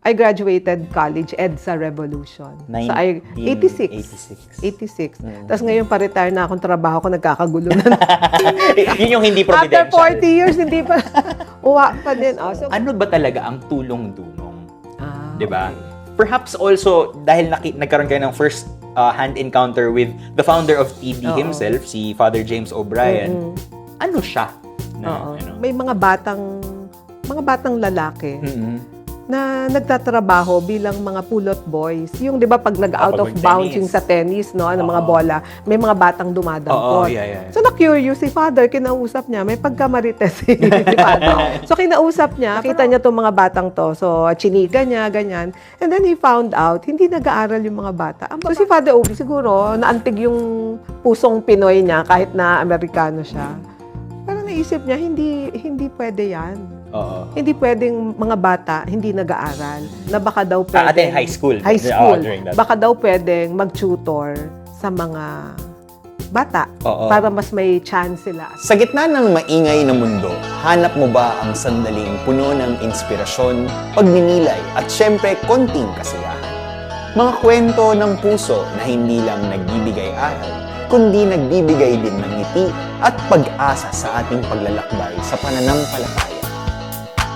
I graduated college, EDSA Revolution. So, 86. Tapos ngayon, pa-retire na akong trabaho ko, nagkakagulo na. Yun yung hindi providential. After 40 years, hindi pa, uwa pa din. Oh, so, Ano ba talaga ang tulong-dulong? Ah, Diba? Perhaps also, dahil nagkaroon kayo ng first hand encounter with the founder of TD himself, si Father James O'Brien, ano siya? Oo. May mga batang lalaki Mm-mm. na nagtatrabaho bilang mga pulot boys. Yung 'di ba pag nag-out of pag bounds tennis. yung sa tennis, no, ng mga bola, may mga batang dumadampot. yeah. So na-curious si Father, kinausap niya, may pagkamarites si Father. So kinausap niya, nakita niya tong mga batang to. So chinika niya, ganyan. And then he found out, hindi nag-aaral yung mga bata. So si Father Obi siguro, naantig yung pusong Pinoy niya kahit na Amerikano siya. Parang naisip niya, hindi pwede yan. Oo. Hindi pwedeng mga bata hindi nag-aaral na baka daw Ate, high school. High school. During that. Baka daw pwedeng mag-tutor sa mga bata Oo. para mas may chance sila. Sa gitna ng maingay na mundo, hanap mo ba ang sandaling puno ng inspirasyon, pagninilay at syempre konting kasiyahan? Mga kwento ng puso na hindi lang nagbibigay aral, kundi nagbibigay din ng ngiti at pag-asa sa ating paglalakbay sa pananampalataya.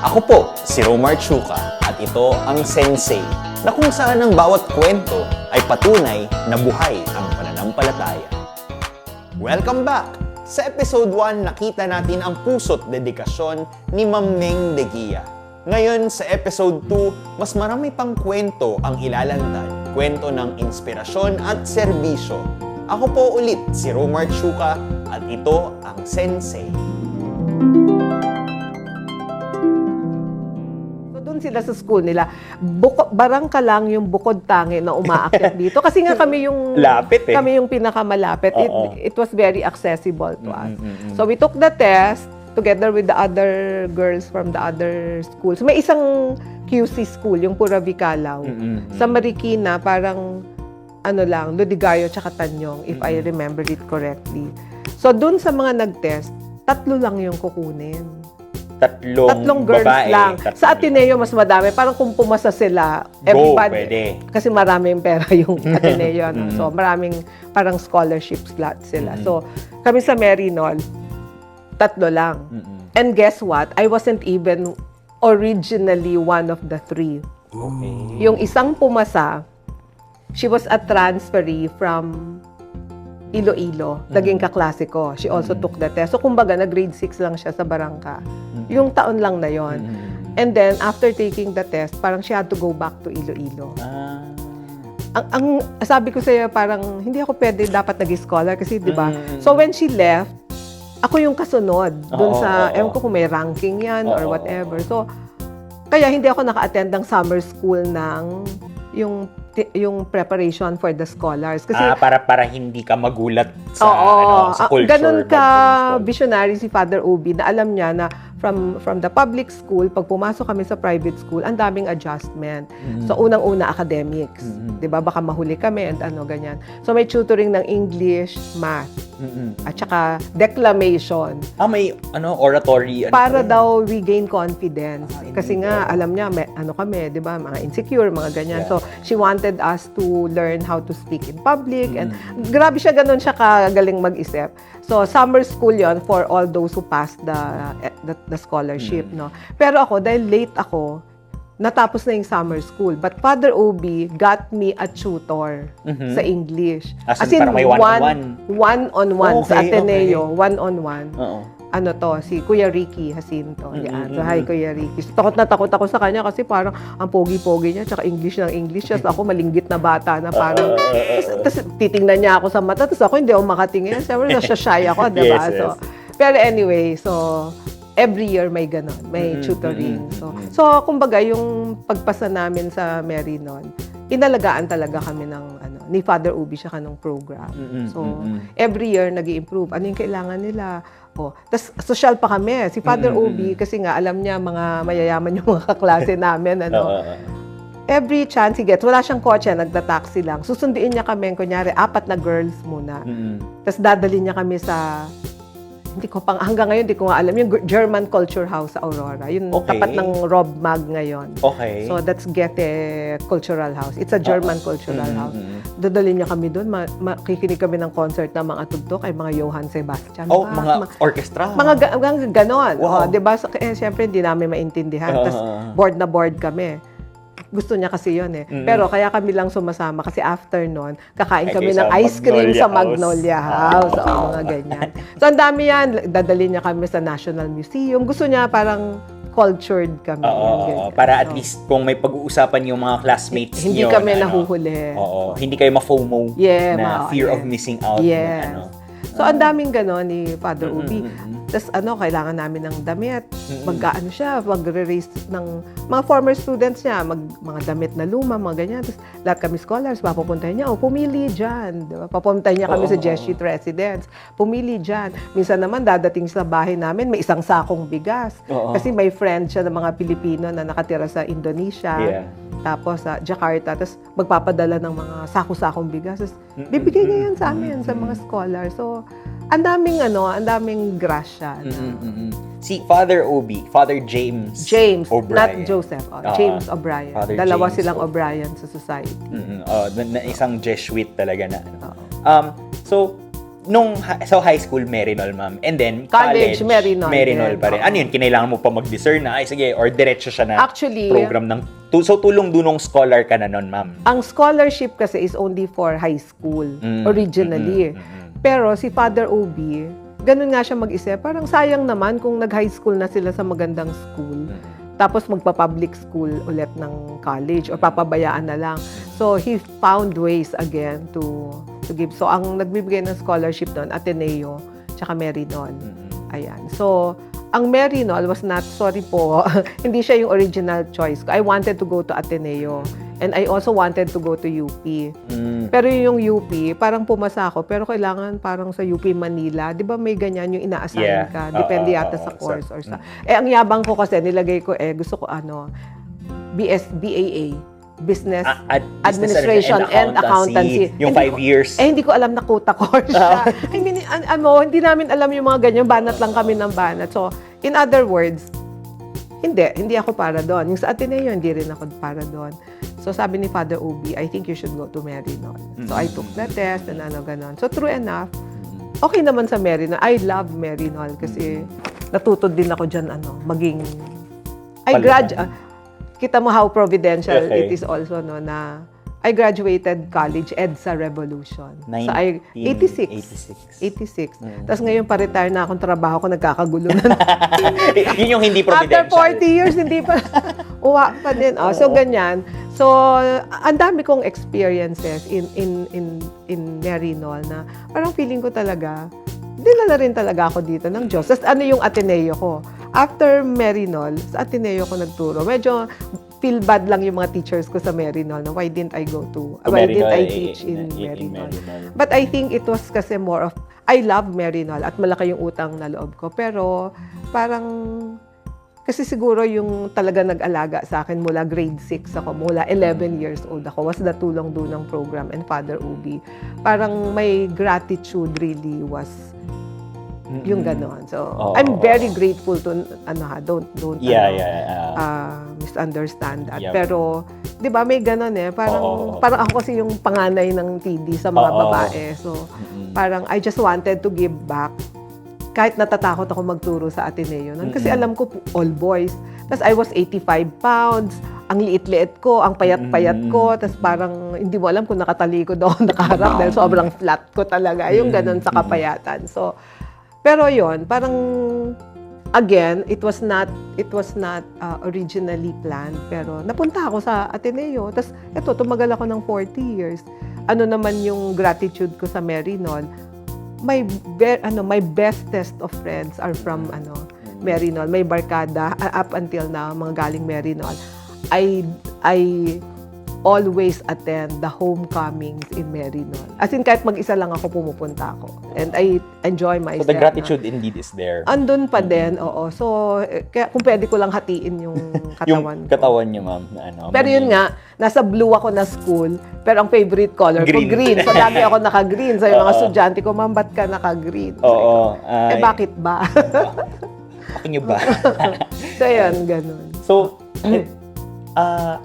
Ako po, si Romar Chuka at ito ang Sensei na kung saan ang bawat kwento ay patunay na buhay ang pananampalataya. Welcome back! Sa episode 1, nakita natin ang puso't dedikasyon ni Ma'am Meng De Guia. Ngayon, sa episode 2, mas marami pang kwento ang ilalantad. Kwento ng inspirasyon at serbisyo. Ako po ulit si Romar Chuka at ito ang Sensei. Sila sa school nila, barangka lang yung bukod tangi na umaakyat dito. Kasi nga kami yung Lapit eh. Kami yung pinakamalapit. Oo. It was very accessible to us. So we took the test together with the other girls from the other schools. May isang QC school, yung Pura Vicalaw. Sa Marikina, parang Lodigayo tsaka Tanyong, if I remember it correctly. So dun sa mga nag-test, 3 lang yung kukunin. Tatlong girls babae, lang. Sa tatlong Ateneo, mas madami. Parang kung pumasa sila, pwede. Kasi maraming pera yung Ateneo. No? So, maraming parang scholarship slots sila. So, kami sa Maryknoll, 3 lang. And guess what? I wasn't even originally one of the 3. Okay. Yung isang pumasa, she was a transferee from Iloilo, naging kaklase ko. She also took the test. So, kumbaga, nag-grade 6 lang siya sa Barangka. Yung taon lang na yon. And then, after taking the test, parang she had to go back to Iloilo. Ang sabi ko sa'yo, parang, hindi ako pwede dapat nag-scholar kasi, di ba? So, when she left, ako yung kasunod dun sa, ewan ko kung may ranking yan or whatever. So, kaya hindi ako naka-attend ng summer school ng yung preparation for the scholars. Kasi, para hindi ka magulat sa, sa culture. Ganun ka school. visionary si Father Obi na alam niya na from the public school, pag pumasok kami sa private school, ang daming adjustment. So, unang-una, academics. Diba? Baka mahuli kami and ganyan. So, may tutoring ng English, math, at saka declamation. May oratory. Para daw we gain confidence. Kasi nga, alam niya, kami, di ba? Mga insecure, mga ganyan. Yeah. So, she wanted us to learn how to speak in public. And grabe siya, ganun siya kagaling mag-isip. So, summer school yon for all those who passed the scholarship, no? Pero ako, dahil late ako, natapos na yung summer school. But Father Obi got me a tutor sa English. As in, parang may one-on-one? One-on-one sa Okay, Ateneo. One-on-one. Oo. Si Kuya Ricky Jacinto. Yan. So, hi, Kuya Ricky. So, takot na takot ako sa kanya kasi parang ang pogi-pogi niya, tsaka English ng English. Tapos ako, malinggit na bata na parang, tapos titingnan niya ako sa mata, tapos ako, hindi ako makatingin. Siyempre, nasya-shy ako, diba? Yes. So, pero anyway, so, every year may ganon, may tutoring. So, kumbaga, yung pagpasa namin sa Maryknoll, inalagaan talaga kami ng ni Father Ubi siya kanong program. So, every year nag-i-improve. Ano yung kailangan nila? Tas social pa kami. Si Father Ubi, kasi nga alam niya mga mayayaman yung mga kaklase namin. Every chance he gets, wala siyang kotse, nagda-taxi lang. Susunduin niya kami, kunyari, 4 na girls muna. Tapos dadalhin niya kami sa hanggang ngayon, hindi ko nga alam, yung German Culture House sa Aurora. Yung Okay. tapat ng Rob Mag ngayon. Okay. So, that's Goethe Cultural House. It's a German cultural house. Dadalhin niya kami doon. Makikinig kami ng concert ng mga tugtog ay mga Johann Sebastian Bach. mga orchestra. Mga ganon. Wow. Diba? So, siyempre, hindi namin maintindihan. Tapos, board na board kami. Gusto niya kasi yun eh. Pero kaya kami lang sumasama kasi after nun, kakain Ay, kami kayo ng sa ice cream Magnolia sa House. Magnolia House. O mga ganyan. So, ang dami yan. Dadalhin niya kami sa National Museum. Gusto niya parang cultured kami. Yung ganyan. Para at So, least kung may pag-uusapan yung mga classmates hindi niyo, kami na, nahuhuli. Oo, hindi kayo ma-FOMO Yeah, na fear of missing out. Yes. Na, So, ang daming gano'n ni Father Ubi. Tapos, kailangan namin ng damit. Magre-raise ng mga former students niya, mga damit na luma, mga ganyan. Tapos, lahat kami scholars, papupuntahin niya, pumili dyan. Diba? Papuntahin niya kami sa Jesuit residence. Pumili dyan. Minsan naman, dadating sa bahay namin, may isang sakong bigas. Kasi may friend siya ng mga Pilipino na nakatira sa Indonesia. Yeah. Tapos sa Jakarta, tapos magpapadala ng mga sako-sakong bigas. Tapos bibigay niya yan sa amin, sa mga scholars. So, ang daming grasya. Si Father Obi, Father James James, O'Brien. not Joseph. James O'Brien. Father Dalawa James silang O'Brien sa society. Na isang Jesuit talaga na. So, so high school, Merinol, ma'am. And then, college, Merinol din. pa rin. Ano yun? Kinailangan mo pa mag-discern na, ay sige, or diretso siya na Actually, program ng... So, tulong-dunong scholar ka na nun, ma'am. Ang scholarship kasi is only for high school, originally. Pero si Father Obi, ganun nga siya mag-isip. Parang sayang naman kung nag-high school na sila sa magandang school. Tapos magpa-public school ulit ng college or papabayaan na lang. So, he found ways again to give. So, ang nagbibigay ng scholarship doon, Ateneo, tsaka Merinol. Ayan. So, ang Merinol was not, sorry po, hindi siya yung original choice ko. I wanted to go to Ateneo. And I also wanted to go to UP. Pero yung UP, parang pumasa ako. Pero kailangan parang sa UP Manila. Di ba may ganyan yung ina-assign ka? Depende yata sa course or sa... ang yabang ko kasi, nilagay ko gusto ko BAA. Business Administration and Accountancy. Yung 5 years. Hindi ko alam na quota course siya. I mean, hindi namin alam yung mga ganyan. Banat lang kami ng banat. So, in other words, hindi ako para doon. Yung sa Ateneo, hindi rin ako para doon. So, sabi ni Father Obi, I think you should go to Merinol. So, I took the test and ganon. So, true enough, okay naman sa Merinol. I love Merinol kasi natuto din ako dyan, maging... Kita mo how providential it is also, na I graduated college, EDSA Revolution. So, 86. Tapos ngayon, pa-retire na akong trabaho ko, nagkakagulo na. Yun yung hindi After providential. 40 years, hindi pa, uwa pa din. So, ganyan. So, ang dami kong experiences in Merinol na parang feeling ko talaga, dinala rin talaga ako dito ng Diyos. Tapos yung Ateneo ko. After Merinol, sa Ateneo ko nagturo. Medyo feel bad lang yung mga teachers ko sa Merinol. Why didn't I teach in Merinol? But I think it was kasi more of, I love Merinol at malaki yung utang na loob ko. Pero parang, kasi siguro yung talaga nag-alaga sa akin mula grade 6 ako, mula 11 years old ako, was the Tulong Dunang program and Father Ubi. Parang may gratitude really was yung ganon. So, I'm very grateful to, don't misunderstand that. Yep. Pero, di ba, may ganon parang ako kasi yung panganay ng TD sa mga babae. So, parang I just wanted to give back. Kahit natatakot ako magturo sa Ateneo nun. Kasi alam ko, all boys. Tapos I was 85 pounds. Ang liit-liit ko, ang payat-payat ko. Tapos parang hindi mo alam kung nakatalikod ako nakaharap dahil sobrang flat ko talaga. Yung ganon sa kapayatan. So, pero yon, parang again, it was not originally planned, pero napunta ako sa Ateneo. Tapos tumagal ako ng 40 years. Ano naman yung gratitude ko sa Merinol? My bestest of friends are from Merinol. May barkada up until now, mga galing Merinol. I always attend the homecomings in Maryknoll. As in, kahit mag-isa lang ako, pumupunta ako. And I enjoy myself. So the gratitude indeed is there. Andun pa din, oo. So, kaya kung pwede ko lang hatiin yung katawan Yung ko. katawan niyo, ma'am, na ano. Pero yun nga, nasa blue ako na school, pero ang favorite color ko, Green. green. So, lagi ako naka-green. So, yung mga Oo. estudyante ko, ma'am, ba't ka naka-green? Oo. Eh, bakit ba? Ako niyo ba? So, yun, ganun. So,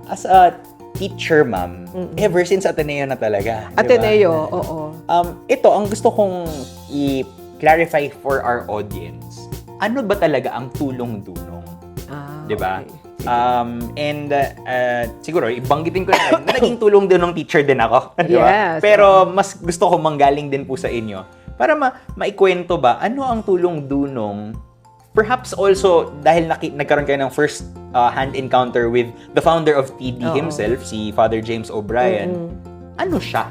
as a teacher, ma'am, ever since Ateneo na talaga. di ba? Ateneo, oo. Ito, ang gusto kong i-clarify for our audience. Ano ba talaga ang tulong-dunong? Di ba? Okay. Siguro, ibanggitin ko na naging tulong-dunong teacher din ako. Di ba? Yes. Pero mas gusto ko manggaling din po sa inyo. Para maikwento ba, ano ang tulong-dunong? Perhaps also, dahil nagkaroon kayo ng first hand encounter with the founder of TD himself, si Father James O'Brien. Ano siya?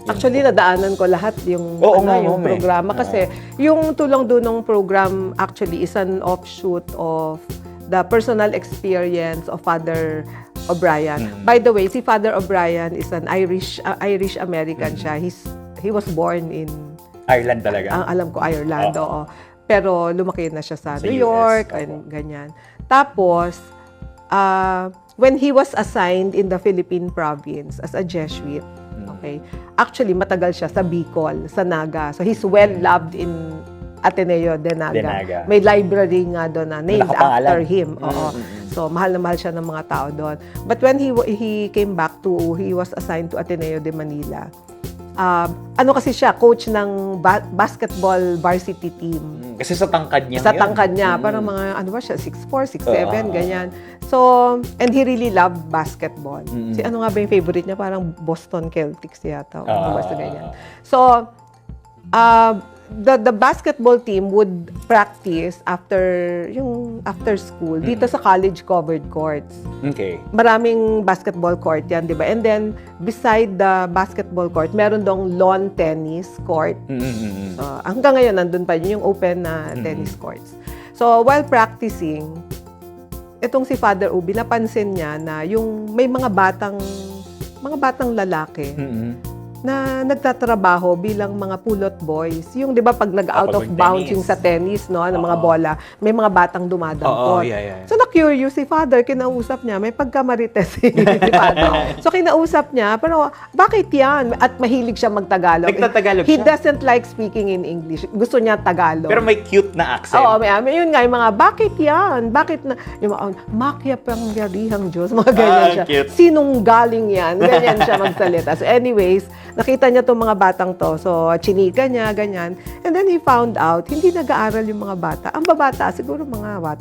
Actually, nadaanan ko lahat yung, yung programa. Kasi yung tulong-dunong program actually is an offshoot of the personal experience of Father O'Brien. By the way, si Father O'Brien is an Irish-American siya. He was born in Ireland talaga. Ang alam ko, Ireland, oo. Pero lumaki na siya sa New US, York, and ganyan. Tapos, when he was assigned in the Philippine province as a Jesuit, okay, actually, matagal siya sa Bicol, sa Naga. So, he's well-loved in Ateneo de Naga. May library nga doon na named after him. Oo. So, mahal na mahal siya ng mga tao doon. But when he came back he was assigned to Ateneo de Manila. Kasi siya, coach ng basketball varsity team. Kasi sa tangkad niya. Sa tangkad niya. Parang mga, 6'4", 6'7", ganyan. So, and he really loved basketball. Ano nga ba yung favorite niya? Parang Boston Celtics yata. Ganyan. So, the basketball team would practice after school dito sa college covered courts. Okay. Maraming basketball court yan, di ba? And then, beside the basketball court, meron dong lawn tennis court. Hanggang ngayon, nandun pa yun, yung open na tennis courts. So, while practicing, itong si Father Ubi, napansin niya na yung may mga batang lalaki na nagtatrabaho bilang mga pulot boys. Yung 'di ba pag nag-out of bounds yung sa tennis ng mga bola, may mga batang dumadampot. So na-curious si Father, kinausap niya, may pagkamarites si Father. So kinausap niya, pero bakit 'yan? At mahilig siya magtagalog. Nagtatagalog He siya. doesn't like speaking in English. Gusto niya Tagalog. Pero may cute na accent. Oo, yun nga, yung mga, bakit yan? Bakit na, yung mga, makiapangyarihang Diyos, mga ganyan siya. Cute. Sinong galing yan? Ganyan siya magsalita. So anyways, nakita niya itong mga batang to. So, chinika niya, ganyan. And then he found out, hindi nag-aaral yung mga bata. Ang babata, siguro mga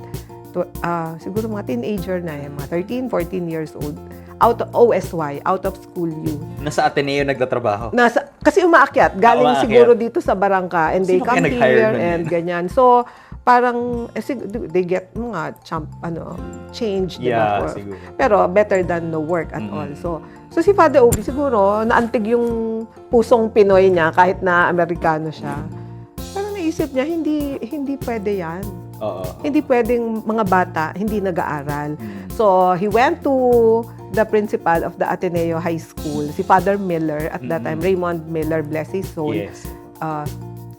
siguro mga teenager na yan, mga 13, 14 years old. Out of OSY, out of school youth. Nasa Ateneo nagtatrabaho. Kasi umaakyat. Galing umaakyat. siguro dito sa Barangka. And they Sino come kaya nag-hire here nun and ganyan. So, parang, they get mga change. Yeah, diba? siguro. Pero better than no work at all. So si Father Obi siguro, naantig yung pusong Pinoy niya kahit na Amerikano siya. Parang naisip niya, hindi pwede yan. Hindi pwedeng mga bata, hindi nag-aaral. So, he went to the principal of the Ateneo High School, si Father Miller, at that time, Raymond Miller, bless his soul. Yes.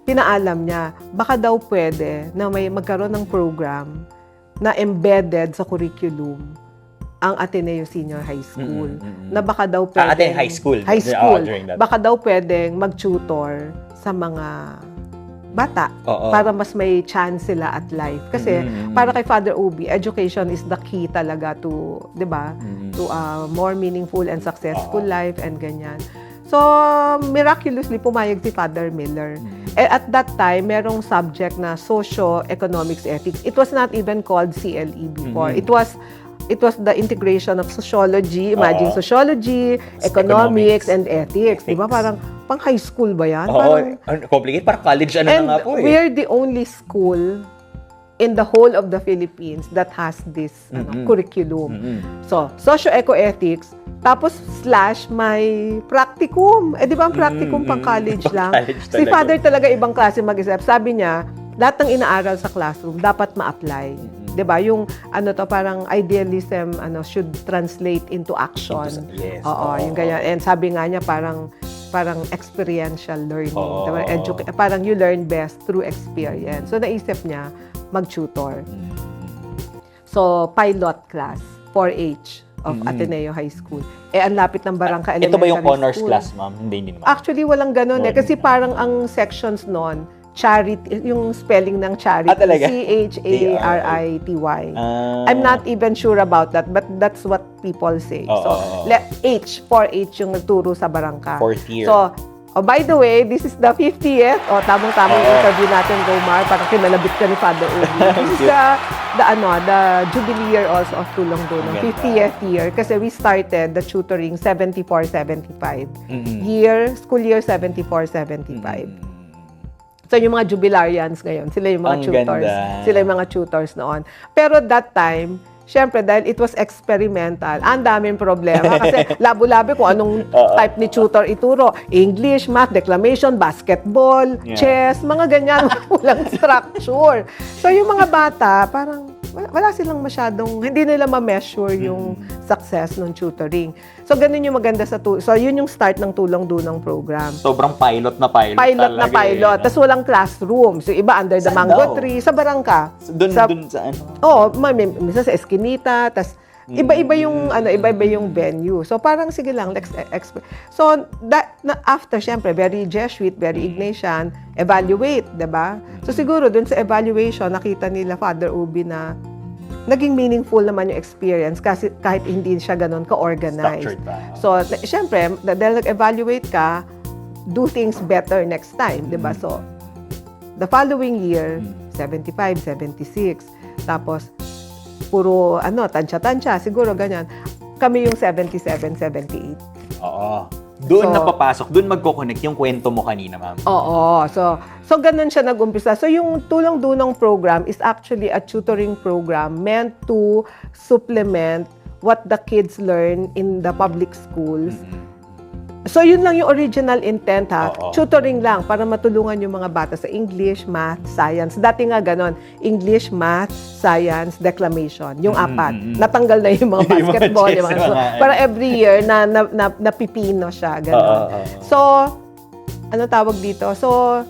Pinaalam niya, baka daw pwede na may magkaroon ng program na embedded sa curriculum ang Ateneo Senior High School. Na baka daw pwedeng... Ateneo High School. High school. During that. Baka daw pwedeng mag-tutor sa mga bata para mas may chance sila at life. Kasi para kay Father Obi, education is the key talaga to, 'di ba? To a more meaningful and successful life and ganyan. So, miraculously pumayag si Father Miller. At that time, merong subject na socio-economics ethics. It was not even called CLE before. It was the integration of sociology, imagine sociology, economics, and ethics. Di ba? Parang pang high school ba yan? Complicated. Parang college na nga po eh. We're the only school in the whole of the Philippines that has this curriculum. So, socio-eco-ethics, tapos / may practicum. Di ba ang practicum pang college lang? Si Father talaga ibang klase mag-isip. Sabi niya, lahat ng inaaral sa classroom dapat ma-apply. 'di ba? Yung ano to, parang idealism should translate into action. Yes. Oo, yung ganyan. And sabi nga niya parang experiential learning. Oo. Diba? Parang you learn best through experience. So naisip niya mag-tutor. So pilot class, 4H of Ateneo High School. Ang lapit ng Barangka Elementary Ito ba yung honors School. class, ma'am? Hindi naman. Actually, walang ganun Kasi parang ang sections noon, charity, yung spelling ng charity, talaga? C-H-A-R-I-T-Y. I'm not even sure about that, but that's what people say. So, 4H yung nagturo sa Barangka. Fourth year. So, by the way, this is the 50th. Tamang-tama yung interview natin, Gomar. Parang kinalabit ka ni Father Ubi. This is the jubilee year also of Tulong Dunong. 50th year. Kasi we started the tutoring 74-75. School year 74-75. So, yung mga jubilarians ngayon, sila yung mga tutors. Sila yung mga tutors noon. Pero that time, syempre, dahil it was experimental, ang daming problema. Kasi labo-labi kung anong type ni tutor ituro. English, math, declamation, basketball, chess, mga ganyan. Walang structure. So, yung mga bata, parang wala silang masyadong, hindi nila ma-measure yung success ng tutoring. So, ganun yung maganda sa So, yun yung start ng Tulong Dunong program. Sobrang pilot na pilot. Pilot na pilot. Tapos walang classroom. So, iba under the mango tree, sa Barangka. Doon sa ano? Minsan sa Eskinita, tas iba-iba yung iba-iba yung venue. So parang sige lang, let's So after syempre very Jesuit, very Ignatian, evaluate, 'di ba? So siguro dun sa evaluation nakita nila Father Ubi na naging meaningful naman yung experience kasi kahit hindi siya ganoon ka-organized. Structured ba? So syempre dahil nag-evaluate ka, do things better next time, 'di ba? So the following year, 75, 76, tapos puro tansya-tansya, siguro ganyan. Kami yung 77, 78. Oo. Doon napapasok, doon magko-connect yung kwento mo kanina, ma'am. Oo. So ganun siya nag-umpisa. So yung Tulong Dunong program is actually a tutoring program meant to supplement what the kids learn in the public schools. So yun lang yung original intent Tutoring lang para matulungan yung mga bata sa English, Math, Science. Dati nga ganon, English, Math, Science, Declamation. Yung apat. Natanggal na yung mga basketball. yung mga para every year napipino siya. Ganon. So, ano tawag dito? So,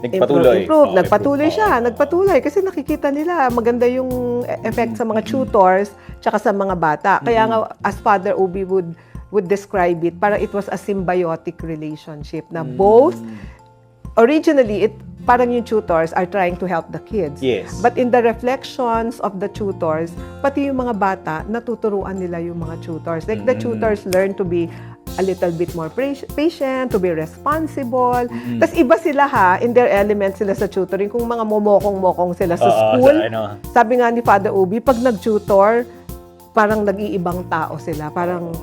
nagpatuloy siya. Nagpatuloy kasi nakikita nila maganda yung effect sa mga tutors tsaka sa mga bata. Kaya nga, as Father Ubi would describe it, parang it was a symbiotic relationship na both, originally, parang yung tutors are trying to help the kids. Yes. But in the reflections of the tutors, pati yung mga bata, natuturuan nila yung mga tutors. Like the tutors learn to be a little bit more patient, to be responsible. Tapos iba sila in their element sila sa tutoring. Kung mga momokong-mokong sila sa school, sabi nga ni Father Ubi, pag nag-tutor, parang nag-iibang tao sila. Parang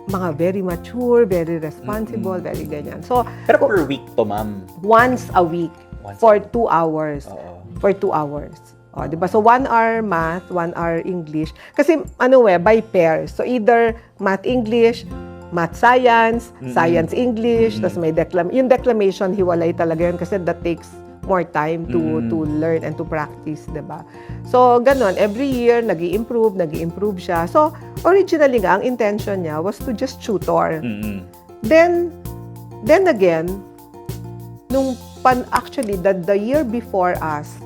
mga very mature, very responsible, very ganyan. So, pero per week to, ma'am? Once a week for 2 hours. For 2 hours. Diba? So, 1 hour math, 1 hour English. Kasi, by pairs. So, either math-English, math-science, science-English, tapos may yung declamation, hiwalay talaga yun kasi that takes more time to learn and to practice, diba? So, ganun. Every year, nag-i-improve siya. So, originally nga, ang intention niya was to just tutor. Then again, actually, the year before us,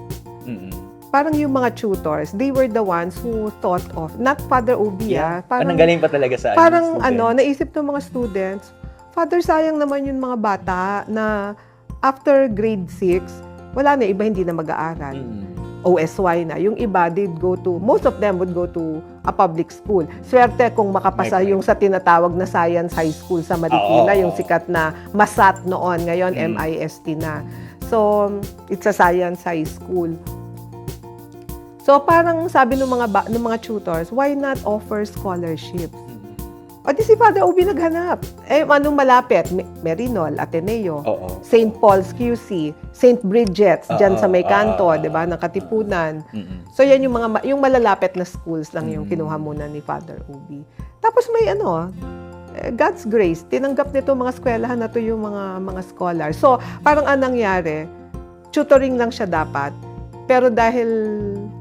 parang yung mga tutors, they were the ones who thought of, not Father Ubi, parang, anong galing pa talaga sa parang naisip ng mga students, Father, sayang naman yung mga bata na after grade 6, wala na, iba hindi na mag-aaral. OSY na. Yung iba, most of them would go to a public school. Swerte kung makapasa yung sa tinatawag na Science High School sa Marikina, yung sikat na MASAT noon, ngayon MIST na. So, it's a Science High School. So, parang sabi ng mga tutors, why not offer scholarships? O di si Father Ubi naghanap. Anong malapit? Merinol, Ateneo, St. Paul's QC, St. Bridget's, dyan sa may kanto, di ba, ng Katipunan. So yan yung malalapit na schools lang yung kinuha muna ni Father Ubi. Tapos may God's grace, tinanggap nito mga eskwelahan na to yung mga scholars. So parang anong nangyari, tutoring lang siya dapat. Pero dahil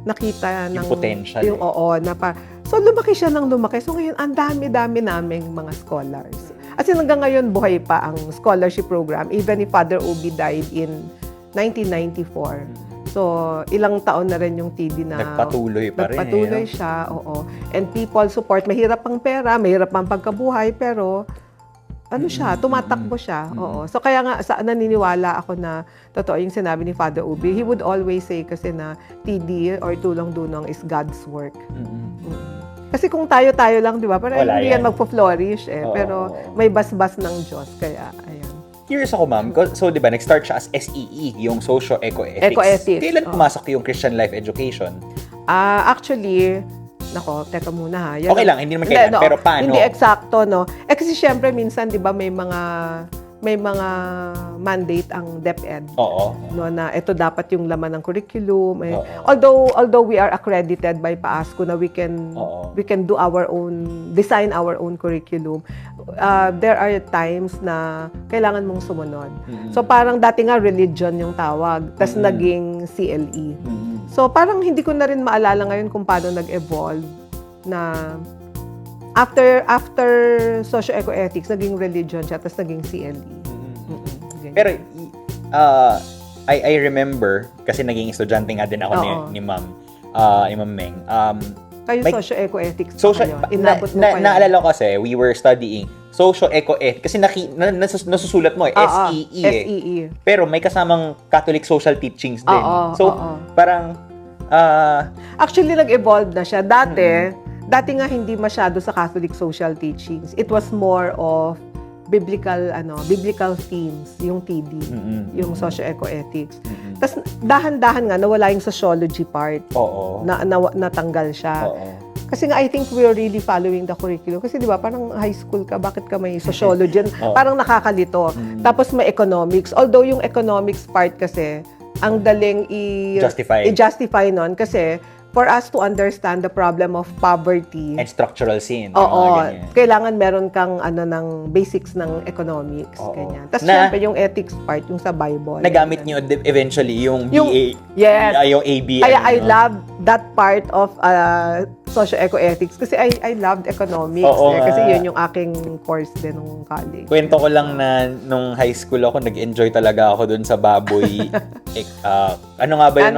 nakita ng... Yung potential. So, lumaki siya ng lumaki. So, ngayon, ang dami-dami naming mga scholars. As in, hanggang ngayon, buhay pa ang scholarship program. Even if Father Obi died in 1994. So, ilang taon na rin yung TD na... Nagpatuloy pa rin. Nagpatuloy siya, oo. And people support. Mahirap ang pera, mahirap ang pagkabuhay, pero tumatakbo siya. Oo. So, kaya nga, naniniwala ako na totoo yung sinabi ni Father Ubi. He would always say kasi na TD or tulong-dunong is God's work. Kasi kung tayo-tayo lang, di ba? Parang hindi yan magpo-flourish eh. Pero may basbas ng Diyos. Kaya, ayan. Curious ako, ma'am. So, di ba, nag-start siya as SEE, yung Socio-Ecoethics. Ecoethics. Kailan pumasok yung Christian Life Education? Actually, teka muna ha. Yan Okay lang, hindi naman kailan, pero paano? Hindi eksakto, no? Kasi syempre, minsan, di ba, may mga mandate ang DepEd. Oo. No, na ito dapat yung laman ng curriculum. Eh. Oo. Although we are accredited by PASCO na we can do our own, design our own curriculum, there are times na kailangan mong sumunod. So parang dati nga religion yung tawag, tas naging CLE. So parang hindi ko na rin maalala ngayon kung paano nag-evolve na after socio-ecoethics, naging religion siya, tapos naging CLE. Pero, I remember, kasi naging estudyante nga din ako ni Ma'am, Ma'am Meng. Kayo socio-ecoethics Social, kayo? Inabot mo pa yun? Naalala ko kasi, we were studying socio-ecoethics, kasi nasusulat mo SEE SEE. Pero may kasamang Catholic social teachings din. Parang, actually, nag-evolve na siya. Dati nga hindi masyado sa Catholic social teachings. It was more of biblical themes, yung TD, yung socio-ecoethics. Tapos dahan-dahan nga nawala yung sociology part. Natanggal siya. Kasi nga I think we're really following the curriculum. Kasi di ba parang high school ka, bakit ka may sociology? Parang nakakalito. Tapos may economics. Although yung economics part kasi ang daling i-justify nun kasi for us to understand the problem of poverty and structural sin. Kailangan meron kang ng basics ng economics, ganyan. Tapos syempre yung ethics part, yung sa Bible. Nagamit niyo eventually yung BA, yung AB. Kaya I love that part of socio-ecoethics kasi I loved economics. Kasi yun yung aking course din nung college. Kwento ko lang na nung high school ako, nag-enjoy talaga ako dun sa baboy. Ano nga ba yun?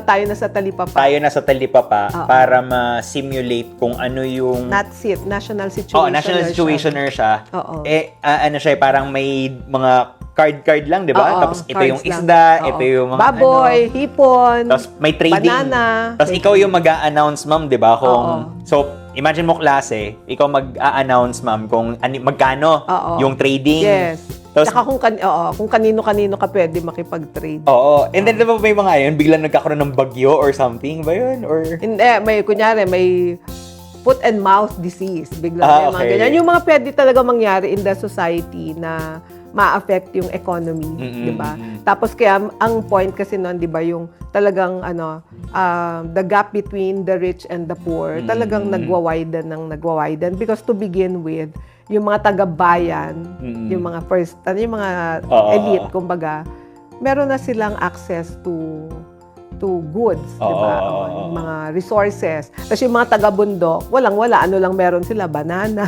Tayo na sa talipapa. Sa talipapa para ma-simulate kung ano yung... NATSIT, National Situationer. National Situationer siya. Siya, parang may mga card lang, di ba? Tapos ito yung isda, ito yung mga baboy, hipon, tapos may trading. Banana. Tapos ikaw yung mag-a-announce, ma'am, di ba? So, imagine mo klase, ikaw mag-a-announce, ma'am, kung magkano yung trading. Yes. Tapos, saka kung kanino-kanino ka pwede makipag-trade. And then, di ba may mga yun, biglang nagkakaroon ng bagyo or something ba yun? Or... Hindi, may foot and mouth disease. Biglang may mga ganyan. Yung mga pwede talaga mangyari in the society na ma-affect yung economy, di ba? Tapos kaya ang point kasi noon, di ba, yung talagang the gap between the rich and the poor, talagang nagwa-widen because to begin with, yung mga taga-bayan, yung mga yung mga elite, kumbaga, meron na silang access to goods, di ba? Yung mga resources. Tapos yung mga taga-bundok, walang-wala, lang meron sila, banana,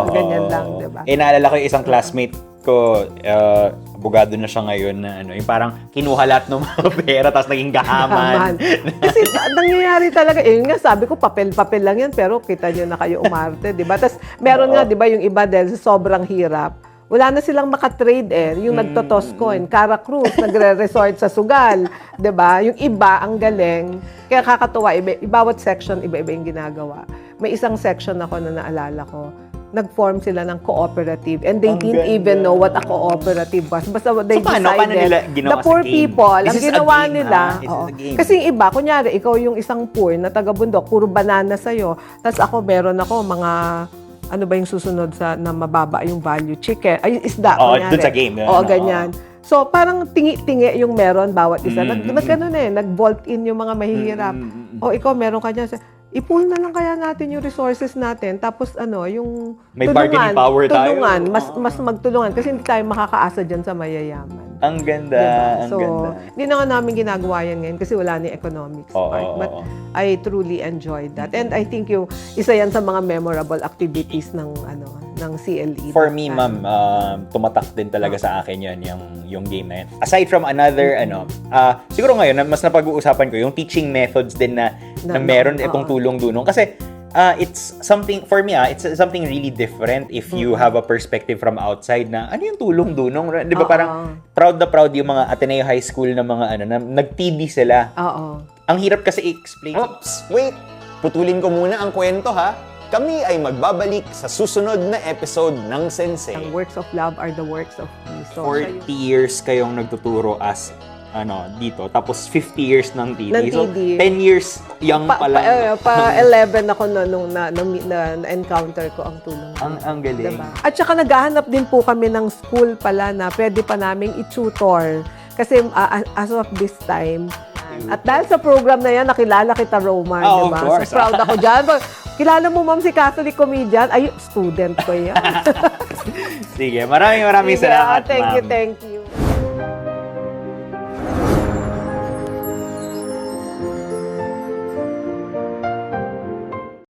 ganyan lang, di ba? Naalala ko yung isang classmate ko, abogado na siya ngayon na yung parang kinuha lahat ng mga pera tapos naging gahaman. Kasi nangyayari talaga, yun nga sabi ko, papel-papel lang yan, pero kita nyo na kayo umarte, di ba? Tapos meron nga, di ba, yung iba dahil sa sobrang hirap, wala na silang makatrade yung nagtotoss coin, Cara Cruz, nagre-resort sa sugal, 'di ba? Yung iba ang galing. Kaya kakatuwa, bawat section iba-iba yung ginagawa. May isang section ako na naalala ko, nag-form sila ng cooperative and they didn't even know what a cooperative was. Basta they paano nila ginawa the poor sa game? people, This ang is a ginawa game, nila, This is a game. kasi yung iba, kunyari, ikaw yung isang poor na taga-bundok, puro banana sa'yo, tapos ako, meron ako mga ano ba yung susunod na mababa yung value? Chicken. Ay, isda. Dun sa game. Ganyan. So, parang tingi-tingi yung meron bawat isa. Nag-bolt in yung mga mahihirap. Ikaw meron ka dyan. I-pool na lang kaya natin yung resources natin. Tapos, yung may bargaining power tayo. Tulungan. Mas magtulungan. Kasi hindi tayo makakaasa dyan sa mayayaman. Ang ganda, Diba? ang So, ganda. hindi na nga namin ginagawa yan ngayon kasi wala na yung economics Oo, part. oo, But oo. I truly enjoyed that. And I think yung isa yan sa mga memorable activities ng ng CLE. For me, ma'am, tumatak din talaga sa akin yun, yung game na yun. Aside from another, siguro ngayon, mas napag-uusapan ko, yung teaching methods din na meron itong tulong-dunong. Kasi, it's something, for me, it's something really different if you have a perspective from outside na, ano yung tulong-dunong? Di ba parang, proud na proud yung mga Ateneo High School na mga, na nag-TD sila. Oo. Ang hirap kasi i-explain. Oops, wait! Putulin ko muna ang kwento ha. Kami ay magbabalik sa susunod na episode ng Sensei. Ang works of love are the works of peace. So, 40 years kayong nagtuturo as dito. Tapos 50 years ng TD. Ng So, TD. 10 years young pa lang. Pa 11 ako nung na-encounter ko ang tulong. Ang galing. Diba? At saka naghahanap din po kami ng school pala na pwede pa naming i-tutor. Kasi as of this time, at dahil sa program na yan, nakilala kita, Roman. Oh, diba? of course. So proud ako dyan. Kilala mo, ma'am, si Catholic comedian? Ay, student ko yan. Sige, maraming Sige, salamat, thank you, ma'am. thank you.